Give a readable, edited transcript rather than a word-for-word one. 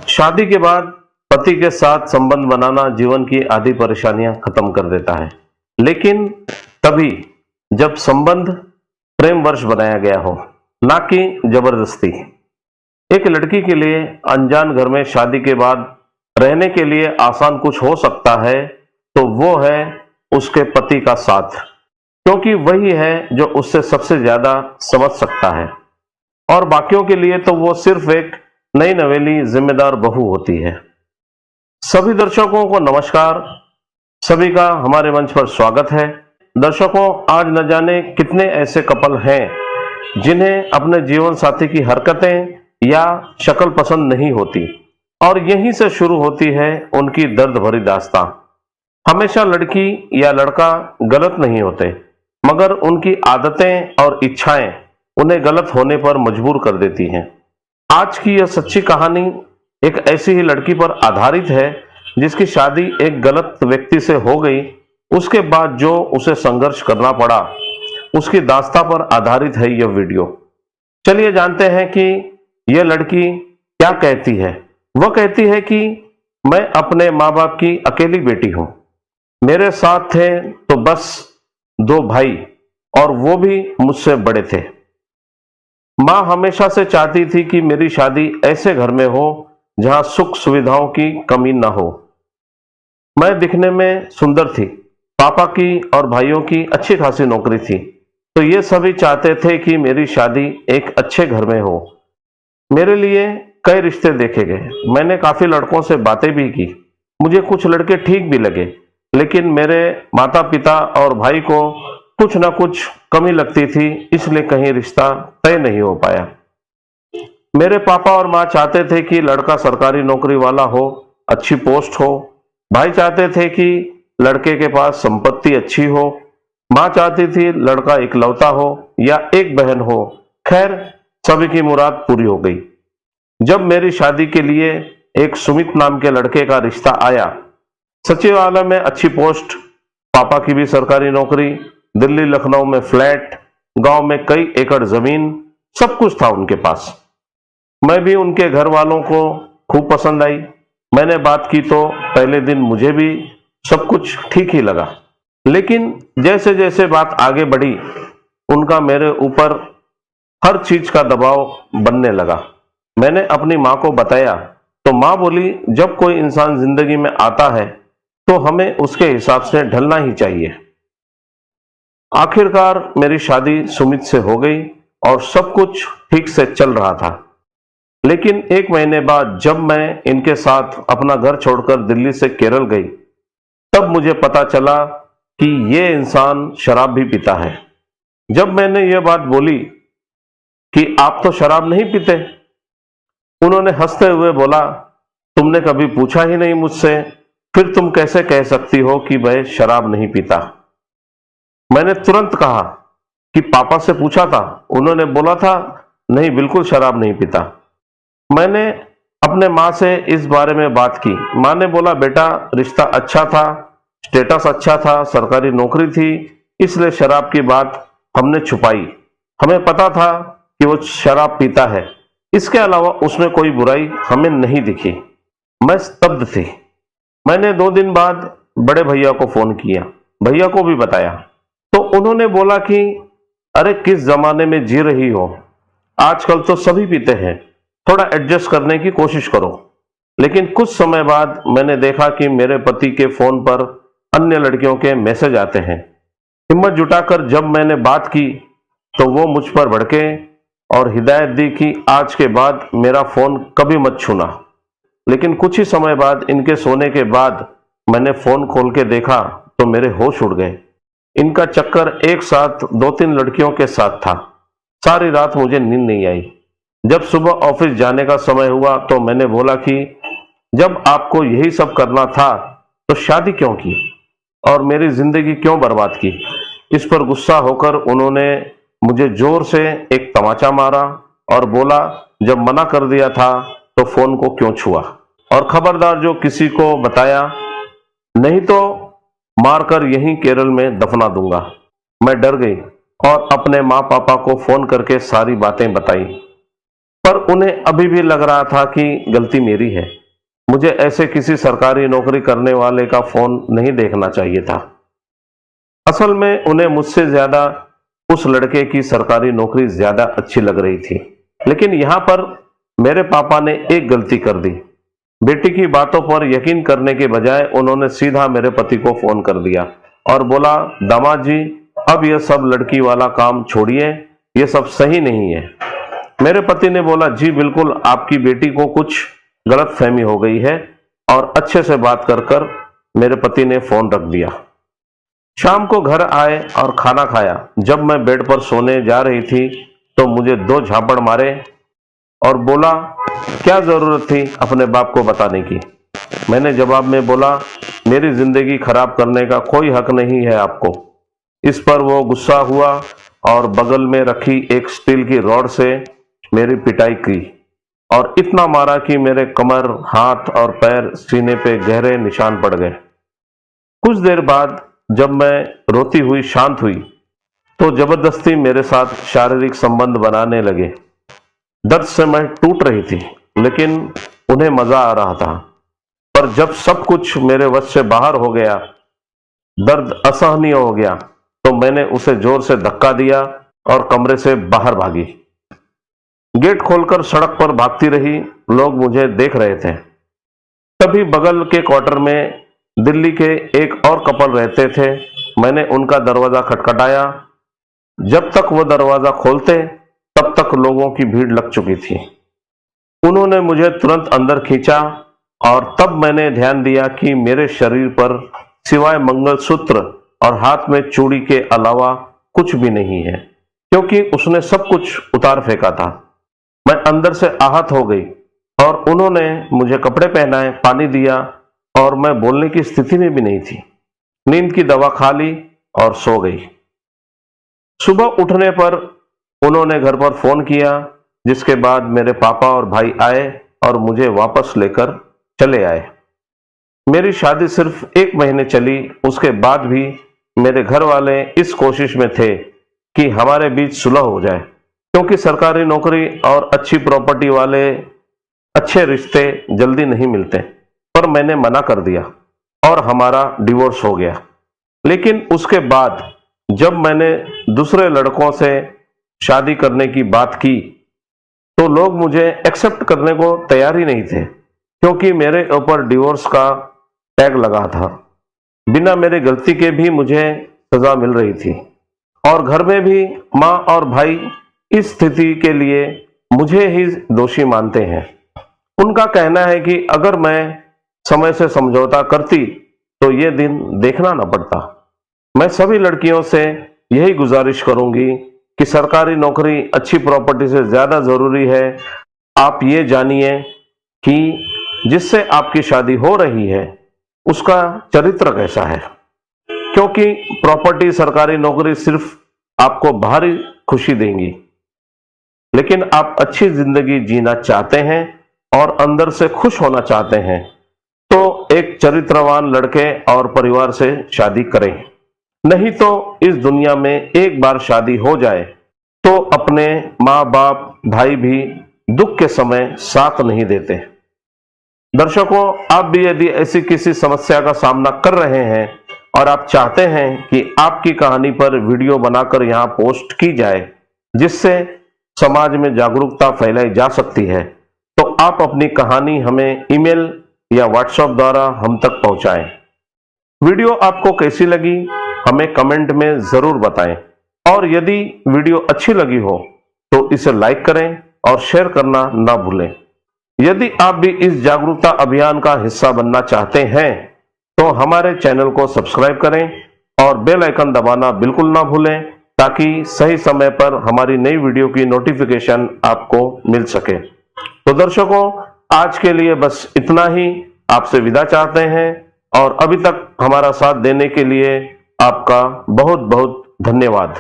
शादी के बाद पति के साथ संबंध बनाना जीवन की आधी परेशानियां खत्म कर देता है, लेकिन तभी जब संबंध प्रेम वर्ष बनाया गया हो, ना कि जबरदस्ती। एक लड़की के लिए अनजान घर में शादी के बाद रहने के लिए आसान कुछ हो सकता है तो वो है उसके पति का साथ, क्योंकि वही है जो उससे सबसे ज्यादा समझ सकता है, और बाकियों के लिए तो वो सिर्फ एक नई नवेली जिम्मेदार बहू होती है। सभी दर्शकों को नमस्कार, सभी का हमारे मंच पर स्वागत है। दर्शकों, आज न जाने कितने ऐसे कपल हैं जिन्हें अपने जीवन साथी की हरकतें या शक्ल पसंद नहीं होती, और यहीं से शुरू होती है उनकी दर्द भरी दास्तां। हमेशा लड़की या लड़का गलत नहीं होते, मगर उनकी आदतें और इच्छाएं उन्हें गलत होने पर मजबूर कर देती हैं। आज की यह सच्ची कहानी एक ऐसी ही लड़की पर आधारित है जिसकी शादी एक गलत व्यक्ति से हो गई। उसके बाद जो उसे संघर्ष करना पड़ा, उसकी दास्तां पर आधारित है यह वीडियो। चलिए जानते हैं कि यह लड़की क्या कहती है। वह कहती है कि मैं अपने माँ बाप की अकेली बेटी हूं। मेरे साथ थे तो बस 2 भाई, और वो भी मुझसे बड़े थे। माँ हमेशा से चाहती थी कि मेरी शादी ऐसे घर में हो जहां सुख सुविधाओं की कमी न हो। मैं दिखने में सुंदर थी, पापा की और भाइयों की अच्छी खासी नौकरी थी, तो ये सभी चाहते थे कि मेरी शादी एक अच्छे घर में हो। मेरे लिए कई रिश्ते देखे गए, मैंने काफी लड़कों से बातें भी की, मुझे कुछ लड़के ठीक भी लगे, लेकिन मेरे माता पिता और भाई को कुछ ना कुछ कमी लगती थी, इसलिए कहीं रिश्ता तय नहीं हो पाया। मेरे पापा और माँ चाहते थे कि लड़का सरकारी नौकरी वाला हो, अच्छी पोस्ट हो। भाई चाहते थे कि लड़के के पास संपत्ति अच्छी हो। माँ चाहती थी लड़का इकलौता हो या एक बहन हो। खैर, सभी की मुराद पूरी हो गई। जब मेरी शादी के लिए एक सुमित नाम के लड़के का रिश्ता आया, सचिवालय में अच्छी पोस्ट, पापा की भी सरकारी नौकरी, दिल्ली लखनऊ में फ्लैट, गांव में कई एकड़ जमीन, सब कुछ था उनके पास। मैं भी उनके घर वालों को खूब पसंद आई। मैंने बात की तो पहले दिन मुझे भी सब कुछ ठीक ही लगा, लेकिन जैसे जैसे बात आगे बढ़ी, उनका मेरे ऊपर हर चीज का दबाव बनने लगा। मैंने अपनी माँ को बताया तो माँ बोली, जब कोई इंसान जिंदगी में आता है तो हमें उसके हिसाब से ढलना ही चाहिए। आखिरकार मेरी शादी सुमित से हो गई और सब कुछ ठीक से चल रहा था। लेकिन 1 महीने बाद जब मैं इनके साथ अपना घर छोड़कर दिल्ली से केरल गई, तब मुझे पता चला कि ये इंसान शराब भी पीता है। जब मैंने ये बात बोली कि आप तो शराब नहीं पीते, उन्होंने हंसते हुए बोला, तुमने कभी पूछा ही नहीं मुझसे, फिर तुम कैसे कह सकती हो कि मैं शराब नहीं पीता। मैंने तुरंत कहा कि पापा से पूछा था, उन्होंने बोला था नहीं, बिल्कुल शराब नहीं पीता। मैंने अपने माँ से इस बारे में बात की। माँ ने बोला, बेटा रिश्ता अच्छा था, स्टेटस अच्छा था, सरकारी नौकरी थी, इसलिए शराब की बात हमने छुपाई। हमें पता था कि वो शराब पीता है, इसके अलावा उसमें कोई बुराई हमें नहीं दिखी। मैं स्तब्ध थी। मैंने 2 दिन बाद बड़े भैया को फोन किया, भैया को भी बताया, तो उन्होंने बोला कि अरे किस जमाने में जी रही हो, आजकल तो सभी पीते हैं, थोड़ा एडजस्ट करने की कोशिश करो। लेकिन कुछ समय बाद मैंने देखा कि मेरे पति के फोन पर अन्य लड़कियों के मैसेज आते हैं। हिम्मत जुटाकर जब मैंने बात की तो वो मुझ पर भड़के और हिदायत दी कि आज के बाद मेरा फोन कभी मत छूना। लेकिन कुछ ही समय बाद इनके सोने के बाद मैंने फोन खोल के देखा तो मेरे होश उड़ गए। इनका चक्कर एक साथ 2-3 लड़कियों के साथ था। सारी रात मुझे नींद नहीं आई। जब सुबह ऑफिस जाने का समय हुआ तो मैंने बोला कि जब आपको यही सब करना था तो शादी क्यों की और मेरी जिंदगी क्यों बर्बाद की। इस पर गुस्सा होकर उन्होंने मुझे जोर से एक तमाचा मारा और बोला, जब मना कर दिया था तो फोन को क्यों छुआ, और खबरदार जो किसी को बताया नहीं तो मारकर यहीं केरल में दफना दूंगा। मैं डर गई और अपने माँ पापा को फोन करके सारी बातें बताई। पर उन्हें अभी भी लग रहा था कि गलती मेरी है। मुझे ऐसे किसी सरकारी नौकरी करने वाले का फोन नहीं देखना चाहिए था। असल में उन्हें मुझसे ज्यादा उस लड़के की सरकारी नौकरी ज्यादा अच्छी लग रही थी। लेकिन यहाँ पर मेरे पापा ने एक गलती कर दी। बेटी की बातों पर यकीन करने के बजाय उन्होंने सीधा मेरे पति को फोन कर दिया और बोला, दामाद जी, अब यह सब लड़की वाला काम छोड़िए, ये सब सही नहीं है। मेरे पति ने बोला, जी बिल्कुल, आपकी बेटी को कुछ गलतफहमी हो गई है, और अच्छे से बात कर मेरे पति ने फोन रख दिया। शाम को घर आए और खाना खाया। जब मैं बेड पर सोने जा रही थी तो मुझे 2 झापड़ मारे और बोला, क्या जरूरत थी अपने बाप को बताने की। मैंने जवाब में बोला, मेरी जिंदगी खराब करने का कोई हक नहीं है आपको। इस पर वो गुस्सा हुआ और बगल में रखी एक स्टील की रॉड से मेरी पिटाई की और इतना मारा कि मेरे कमर, हाथ और पैर, सीने पे गहरे निशान पड़ गए। कुछ देर बाद जब मैं रोती हुई शांत हुई तो जबरदस्ती मेरे साथ शारीरिक संबंध बनाने लगे। दर्द से मैं टूट रही थी, लेकिन उन्हें मजा आ रहा था। पर जब सब कुछ मेरे वश से बाहर हो गया, दर्द असहनीय हो गया, तो मैंने उसे जोर से धक्का दिया और कमरे से बाहर भागी। गेट खोलकर सड़क पर भागती रही। लोग मुझे देख रहे थे। तभी बगल के क्वार्टर में दिल्ली के एक और कपल रहते थे। मैंने उनका दरवाजा खटखटाया। जब तक वो दरवाजा खोलते तब तक लोगों की भीड़ लग चुकी थी। उन्होंने मुझे तुरंत अंदर खींचा और तब मैंने ध्यान दिया कि मेरे शरीर पर सिवाय मंगलसूत्र और हाथ में चूड़ी के अलावा कुछ भी नहीं है, क्योंकि उसने सब कुछ उतार फेंका था। मैं अंदर से आहत हो गई और उन्होंने मुझे कपड़े पहनाए, पानी दिया और मैं बोलने की स्थिति में भी नहीं थी। नींद की दवा खा ली और सो गई। सुबह उठने पर उन्होंने घर पर फोन किया, जिसके बाद मेरे पापा और भाई आए और मुझे वापस लेकर चले आए। मेरी शादी सिर्फ 1 महीने चली। उसके बाद भी मेरे घर वाले इस कोशिश में थे कि हमारे बीच सुलह हो जाए, क्योंकि सरकारी नौकरी और अच्छी प्रॉपर्टी वाले अच्छे रिश्ते जल्दी नहीं मिलते। पर मैंने मना कर दिया और हमारा डिवोर्स हो गया। लेकिन उसके बाद जब मैंने दूसरे लड़कों से शादी करने की बात की तो लोग मुझे एक्सेप्ट करने को तैयार ही नहीं थे, क्योंकि मेरे ऊपर डिवोर्स का टैग लगा था। बिना मेरी गलती के भी मुझे सजा मिल रही थी और घर में भी माँ और भाई इस स्थिति के लिए मुझे ही दोषी मानते हैं। उनका कहना है कि अगर मैं समय से समझौता करती तो ये दिन देखना न पड़ता। मैं सभी लड़कियों से यही गुजारिश करूंगी कि सरकारी नौकरी अच्छी प्रॉपर्टी से ज्यादा जरूरी है। आप ये जानिए कि जिससे आपकी शादी हो रही है उसका चरित्र कैसा है, क्योंकि प्रॉपर्टी, सरकारी नौकरी सिर्फ आपको बाहरी खुशी देंगी, लेकिन आप अच्छी जिंदगी जीना चाहते हैं और अंदर से खुश होना चाहते हैं तो एक चरित्रवान लड़के और परिवार से शादी करें। नहीं तो इस दुनिया में एक बार शादी हो जाए तो अपने माँ बाप, भाई भी दुख के समय साथ नहीं देते। दर्शकों, आप भी यदि ऐसी किसी समस्या का सामना कर रहे हैं और आप चाहते हैं कि आपकी कहानी पर वीडियो बनाकर यहाँ पोस्ट की जाए, जिससे समाज में जागरूकता फैलाई जा सकती है, तो आप अपनी कहानी हमें ईमेल या व्हाट्सएप द्वारा हम तक पहुंचाएं। वीडियो आपको कैसी लगी हमें कमेंट में जरूर बताएं, और यदि वीडियो अच्छी लगी हो तो इसे लाइक करें और शेयर करना ना भूलें। यदि आप भी इस जागरूकता अभियान का हिस्सा बनना चाहते हैं तो हमारे चैनल को सब्सक्राइब करें और बेल आइकन दबाना बिल्कुल ना भूलें, ताकि सही समय पर हमारी नई वीडियो की नोटिफिकेशन आपको मिल सके। तो दर्शकों, आज के लिए बस इतना ही। आपसे विदा चाहते हैं और अभी तक हमारा साथ देने के लिए आपका बहुत बहुत धन्यवाद।